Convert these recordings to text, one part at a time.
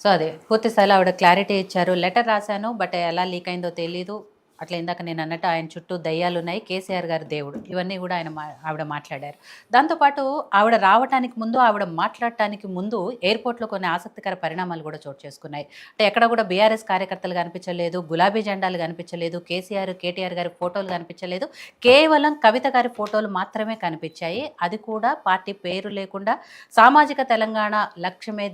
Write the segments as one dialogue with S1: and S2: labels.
S1: So అదే పూర్తి స్థాయిలో ఆవిడ క్లారిటీ ఇచ్చారు. లెటర్ రాశాను, బట్ ఎలా లీక్ అయిందో తెలీదు. అట్లా ఇందాక నేను అన్నట్టు ఆయన చుట్టూ దయ్యాలున్నాయి, కేసీఆర్ గారు దేవుడు. ఇవన్నీ కూడా ఆవిడ మాట్లాడారు. దాంతోపాటు ఆవిడ రావటానికి ముందు, ఆవిడ మాట్లాడటానికి ముందు ఎయిర్‌పోర్ట్‌లో కొన్ని ఆసక్తికర పరిణామాలు కూడా చోటు చేసుకున్నాయి. అంటే ఎక్కడ కూడా బీఆర్ఎస్ కార్యకర్తలు కనిపించలేదు, గులాబీ జెండాలు కనిపించలేదు, కేసీఆర్, కేటీఆర్ గారి ఫోటోలు కనిపించలేదు. కేవలం కవిత గారి ఫోటోలు మాత్రమే కనిపించాయి. అది కూడా పార్టీ పేరు లేకుండా సామాజిక తెలంగాణ లక్ష్యమే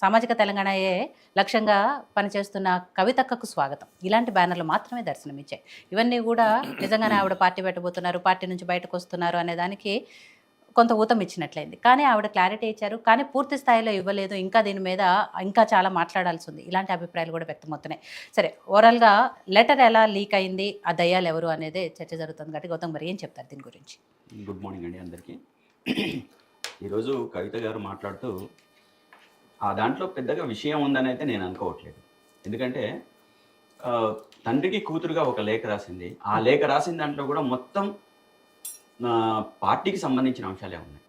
S1: సామాజిక తెలంగాణయే లక్ష్యంగా పనిచేస్తున్న కవితక్కకు స్వాగతం, ఇలాంటి బ్యానర్లు మాత్రమే దర్శనమిచ్చాయి. ఇవన్నీ కూడా నిజంగానే ఆవిడ పార్టీ పెట్టబోతున్నారు, పార్టీ నుంచి బయటకు వస్తున్నారు అనే దానికి కొంత ఊతం ఇచ్చినట్లయింది. కానీ ఆవిడ క్లారిటీ ఇచ్చారు, కానీ పూర్తి స్థాయిలో ఇవ్వలేదు. ఇంకా దీని మీద ఇంకా చాలా మాట్లాడాల్సి ఉంది. ఇలాంటి అభిప్రాయాలు కూడా వ్యక్తమవుతున్నాయి. సరే, ఓవరాల్గా లెటర్ ఎలా లీక్ అయింది, ఆ దయ్యాలు ఎవరు అనేది చర్చ జరుగుతుంది. కాబట్టి గౌతమ్ మరి ఏం చెప్తారు దీని గురించి?
S2: గుడ్ మార్నింగ్ అండి అందరికీ. ఈరోజు కవిత గారు మాట్లాడుతూ ఆ దాంట్లో పెద్దగా విషయం ఉందని అయితే నేను అనుకోవట్లేదు. ఎందుకంటే తండ్రికి కూతురుగా ఒక లేఖ రాసింది. ఆ లేఖ రాసిన దాంట్లో కూడా మొత్తం పార్టీకి సంబంధించిన అంశాలే ఉన్నాయి.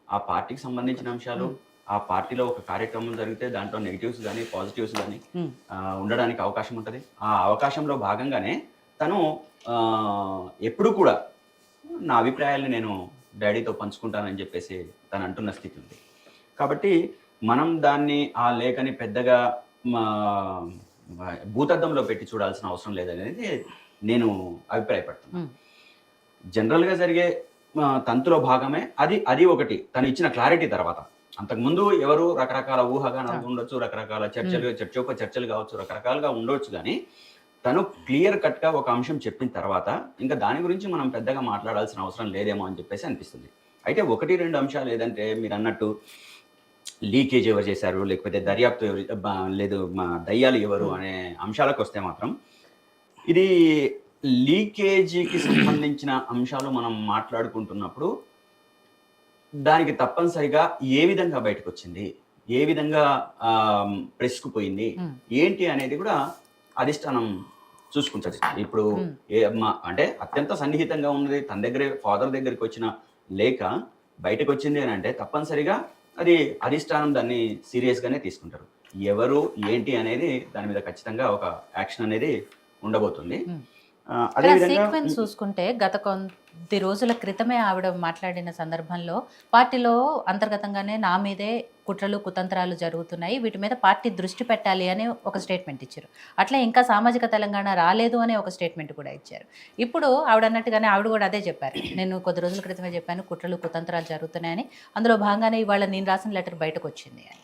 S2: ఆ పార్టీకి సంబంధించిన అంశాలు, ఆ పార్టీలో ఒక కార్యక్రమం జరిగితే దాంట్లో నెగిటివ్స్ కానీ పాజిటివ్స్ కానీ ఉండడానికి అవకాశం ఉంటుంది. ఆ అవకాశంలో భాగంగానే తను ఎప్పుడు కూడా నా అభిప్రాయాల్ని నేను డాడీతో పంచుకుంటానని చెప్పేసి తను అంటున్న స్థితి ఉంది. కాబట్టి మనం దాన్ని ఆ లేఖని పెద్దగా భూతద్దంలో పెట్టి చూడాల్సిన అవసరం లేదనేది నేను అభిప్రాయపడుతున్నాను. జనరల్గా జరిగే తంతులో భాగమే అది ఒకటి తను ఇచ్చిన క్లారిటీ తర్వాత. అంతకుముందు ఎవరు రకరకాల ఊహాగానాలు ఉండొచ్చు, రకరకాల చర్చలు కావచ్చు, రకరకాలుగా ఉండవచ్చు. కానీ తను క్లియర్ కట్గా ఒక అంశం చెప్పిన తర్వాత ఇంకా దాని గురించి మనం పెద్దగా మాట్లాడాల్సిన అవసరం లేదేమో అని చెప్పేసి అనిపిస్తుంది. అయితే 1-2 అంశాలు ఏదంటే మీరు అన్నట్టు లీకేజ్ ఎవరు చేశారు, లేకపోతే దర్యాప్తు లేదు దయ్యాలు ఎవరు అనే అంశాలకు వస్తే మాత్రం ఇది లీకేజీకి సంబంధించిన అంశాలు మనం మాట్లాడుకుంటున్నప్పుడు దానికి తప్పనిసరిగా ఏ విధంగా బయటకు వచ్చింది, ఏ విధంగా ప్రెస్కు పోయింది ఏంటి అనేది కూడా అధిష్టానం చూసుకుంటుంది. ఇప్పుడు అంటే అత్యంత సన్నిహితంగా ఉన్నది తన దగ్గరే ఫాదర్ దగ్గరికి వచ్చిన లేఖ బయటకు వచ్చింది అని అంటే తప్పనిసరిగా అది అధిష్టానం దాన్ని సీరియస్గానే తీసుకుంటారు. ఎవరు ఏంటి అనేది దాని మీద ఖచ్చితంగా ఒక యాక్షన్ అనేది ఉండబోతుంది.
S1: సీక్వెన్స్ చూసుకుంటే గత కొద్ది రోజుల క్రితమే ఆవిడ మాట్లాడిన సందర్భంలో పార్టీలో అంతర్గతంగానే నా మీదే కుట్రలు కుతంత్రాలు జరుగుతున్నాయి, వీటి మీద పార్టీ దృష్టి పెట్టాలి అని ఒక స్టేట్మెంట్ ఇచ్చారు. అట్లా ఇంకా సామాజిక తెలంగాణ రాలేదు అనే ఒక స్టేట్మెంట్ కూడా ఇచ్చారు. ఇప్పుడు ఆవిడ అన్నట్టుగానే ఆవిడ కూడా అదే చెప్పారు, నేను కొద్ది రోజుల క్రితమే చెప్పాను కుట్రలు కుతంత్రాలు జరుగుతున్నాయని. అందులో భాగంగానే ఇవాళ నేను రాసిన లెటర్ బయటకు వచ్చింది అని.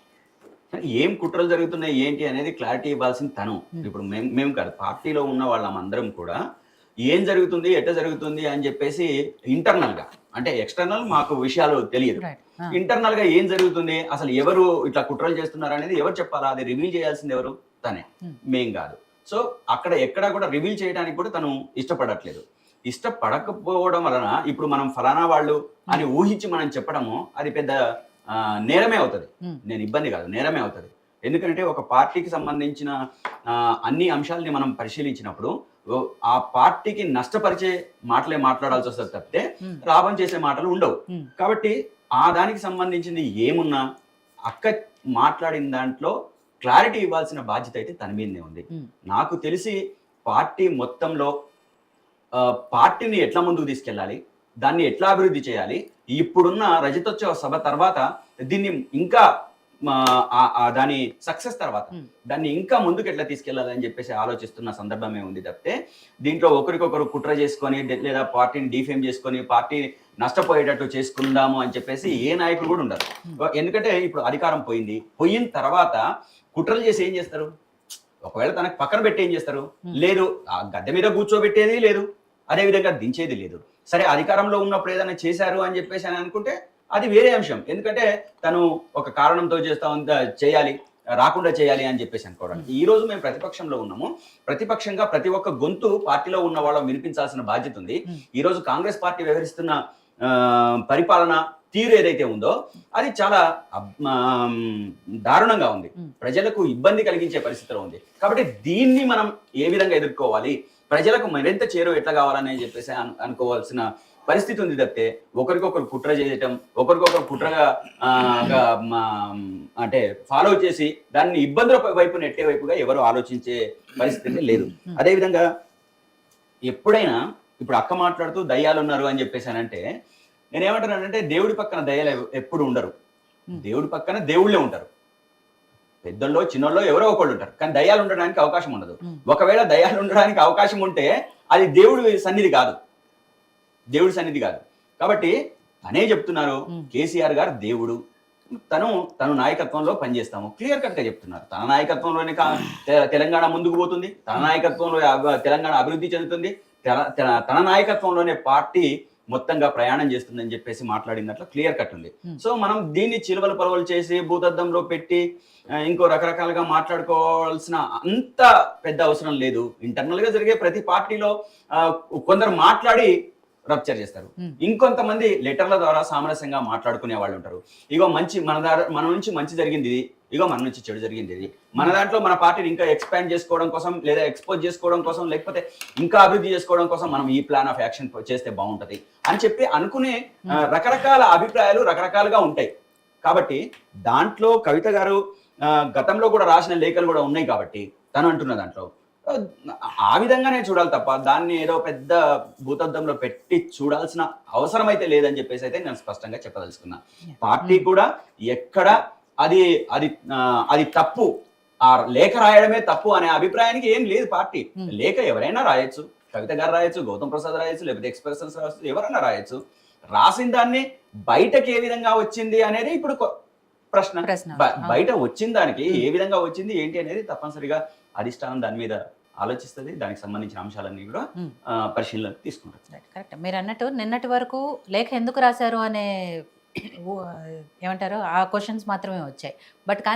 S2: ఏం కుట్రలు జరుగుతున్నాయి ఏంటి అనేది క్లారిటీ ఇవ్వాల్సింది తను. ఇప్పుడు మేము కాదు, పార్టీలో ఉన్న వాళ్ళమందరం కూడా ఏం జరుగుతుంది ఎట్లా జరుగుతుంది అని చెప్పేసి ఇంటర్నల్గా, అంటే ఎక్స్టర్నల్ మాకు విషయాలు తెలియదు, ఇంటర్నల్గా ఏం జరుగుతుంది అసలు ఎవరు ఇట్లా కుట్రలు చేస్తున్నారు అనేది ఎవరు చెప్పాలా, అది రివీల్ చేయాల్సింది ఎవరు, తనే, మేం కాదు. సో అక్కడ ఎక్కడా కూడా రివీల్ చేయడానికి కూడా తను ఇష్టపడట్లేదు. ఇష్టపడకపోవడం వలన ఇప్పుడు మనం ఫలానా వాళ్ళు అని ఊహించి మనం చెప్పడము అది పెద్ద నేరమే అవుతుంది. నేను ఇబ్బంది కాదు, నేరమే అవుతుంది. ఎందుకంటే ఒక పార్టీకి సంబంధించిన అన్ని అంశాలని మనం పరిశీలించినప్పుడు ఆ పార్టీకి నష్టపరిచే మాటలే మాట్లాడాల్సి వస్తుంది తప్పితే లాభం చేసే మాటలు ఉండవు. కాబట్టి ఆ దానికి సంబంధించింది ఏమున్నా అక్క మాట్లాడిన దాంట్లో క్లారిటీ ఇవ్వాల్సిన బాధ్యత అయితే తన మీదనే ఉంది. నాకు తెలిసి పార్టీ మొత్తంలో పార్టీని ఎట్లా ముందుకు తీసుకెళ్ళాలి, దాన్ని ఎట్లా అభివృద్ధి చేయాలి, ఇప్పుడున్న రజతోత్సవ సభ తర్వాత దీన్ని ఇంకా దాని సక్సెస్ తర్వాత దాన్ని ఇంకా ముందుకు ఎట్లా తీసుకెళ్లాలని చెప్పేసి ఆలోచిస్తున్న సందర్భమే ఉంది తప్పితే దీంట్లో ఒకరికొకరు కుట్ర చేసుకొని లేదా పార్టీని డిఫేమ్ చేసుకొని పార్టీ నష్టపోయేటట్టు చేసుకుందాము అని చెప్పేసి ఏ నాయకుడు కూడా ఉండదు. ఎందుకంటే ఇప్పుడు అధికారం పోయిన తర్వాత కుట్రలు చేసి ఏం చేస్తారు, ఒకవేళ తనకు పక్కన పెట్టి ఏం చేస్తారు, లేదు ఆ గద్దె మీద కూర్చోబెట్టేది లేదు, అదేవిధంగా దించేది లేదు. సరే అధికారంలో ఉన్నప్పుడు ఏదైనా చేశారు అని చెప్పేసి అని అనుకుంటే అది వేరే అంశం. ఎందుకంటే తను ఒక కారణంతో చేయాలి, రాకుండా చేయాలి అని చెప్పేసి అనుకోవడానికి. ఈ రోజు మేము ప్రతిపక్షంలో ఉన్నాము, ప్రతిపక్షంగా ప్రతి ఒక్క గొంతు పార్టీలో ఉన్న వాళ్ళం వినిపించాల్సిన బాధ్యత ఉంది. ఈ రోజు కాంగ్రెస్ పార్టీ వ్యవహరిస్తున్న పరిపాలన తీరు ఏదైతే ఉందో అది చాలా దారుణంగా ఉంది, ప్రజలకు ఇబ్బంది కలిగించే పరిస్థితిలో ఉంది. కాబట్టి దీన్ని మనం ఏ విధంగా ఎదుర్కోవాలి, ప్రజలకు మరింత చేరువ ఎట్లా కావాలని చెప్పేసి అనుకోవాల్సిన పరిస్థితి ఉంది తప్పితే ఒకరికొకరు కుట్ర చేయటం, ఒకరికొకరు కుట్రగా ఆ, గా, అంటే ఫాలో చేసి దాన్ని ఇబ్బందుల వైపు నెట్టే వైపుగా ఎవరు ఆలోచించే పరిస్థితి లేదు. అదేవిధంగా ఎప్పుడైనా ఇప్పుడు అక్క మాట్లాడుతూ దయ్యాలు ఉన్నారు అని చెప్పేసానంటే నేనేమంటున్నానంటే దేవుడి పక్కన దయ్యాలు ఎప్పుడు ఉండరు. దేవుడి పక్కన దేవుళ్ళే ఉంటారు. పెద్దల్లో చిన్నోళ్ళో ఎవరో ఒకళ్ళు ఉంటారు, కానీ దయ్యాలు ఉండడానికి అవకాశం ఉండదు. ఒకవేళ దయ్యాలు ఉండడానికి అవకాశం ఉంటే అది దేవుడి సన్నిధి కాదు, దేవుడి సన్నిధి కాదు. కాబట్టి తనే చెప్తున్నారు కేసీఆర్ గారు దేవుడు, తను నాయకత్వంలో పనిచేస్తాము క్లియర్ కట్ గా చెప్తున్నారు. తన నాయకత్వంలోనే తెలంగాణ ముందుకు పోతుంది, తన నాయకత్వంలో తెలంగాణ అభివృద్ధి చెందుతుంది, తన నాయకత్వంలోనే పార్టీ మొత్తంగా ప్రయాణం చేస్తుందని చెప్పేసి మాట్లాడినట్లు క్లియర్ కట్ ఉంది. సో మనం దీన్ని చిలువలు పలువలు చేసి భూతద్దంలో పెట్టి ఇంకో రకరకాలుగా మాట్లాడుకోవాల్సిన అంత పెద్ద అవసరం లేదు. ఇంటర్నల్ గా జరిగే ప్రతి పార్టీలో కొందరు మాట్లాడి రప్చర్ చేస్తారు, ఇంకొంతమంది లెటర్ల ద్వారా సామరస్యంగా మాట్లాడుకునే వాళ్ళు ఉంటారు. ఇగో మన నుంచి మంచి జరిగింది ఇది, ఇగో మన నుంచి చెడు జరిగింది ఇది, మన దాంట్లో మన పార్టీని ఇంకా ఎక్స్పాండ్ చేసుకోవడం కోసం లేదా ఎక్స్పోజ్ చేసుకోవడం కోసం లేకపోతే ఇంకా అభివృద్ధి చేసుకోవడం కోసం మనం ఈ ప్లాన్ ఆఫ్ యాక్షన్ చేస్తే బాగుంటది అని చెప్పి అనుకునే రకరకాల అభిప్రాయాలు రకరకాలుగా ఉంటాయి. కాబట్టి దాంట్లో కవిత గారు గతంలో కూడా రాసిన లేఖలు కూడా ఉన్నాయి కాబట్టి తను అంటున్న దాంట్లో ఆ విధంగానే చూడాలి తప్ప దాన్ని ఏదో పెద్ద భూతద్దంలో పెట్టి చూడాల్సిన అవసరం అయితే లేదని చెప్పేసి అయితే నేను స్పష్టంగా చెప్పదలుచుకున్నా. పార్టీ కూడా ఎక్కడ అది అది అది తప్పు, ఆ లేఖ రాయడమే తప్పు అనే అభిప్రాయానికి ఏం లేదు. పార్టీ లేఖ ఎవరైనా రాయొచ్చు, కవిత గారు రాయొచ్చు, గౌతమ్ ప్రసాద్ రాయొచ్చు, లేకపోతే ఎక్స్ప్రెషన్స్ రాయొచ్చు, ఎవరైనా రాయొచ్చు. రాసిన దాన్ని బయటకి ఏ విధంగా వచ్చింది అనేది ఇప్పుడు ప్రశ్న. బయట వచ్చిన దానికి ఏ విధంగా వచ్చింది ఏంటి అనేది తప్పనిసరిగా అధిష్టానం దాని మీద ఆలోచిస్తుంది, దానికి సంబంధించిన అంశాలన్నీ కూడా పరిశీలనకు తీసుకుంటారు.
S1: కరెక్ట్. మీరు అన్నట్టు నిన్నటి వరకు లేఖ ఎందుకు రాశారు అనే ఏమంటారు ఆ క్వశ్చన్స్ మాత్రమే వచ్చాయి. బట్ కానీ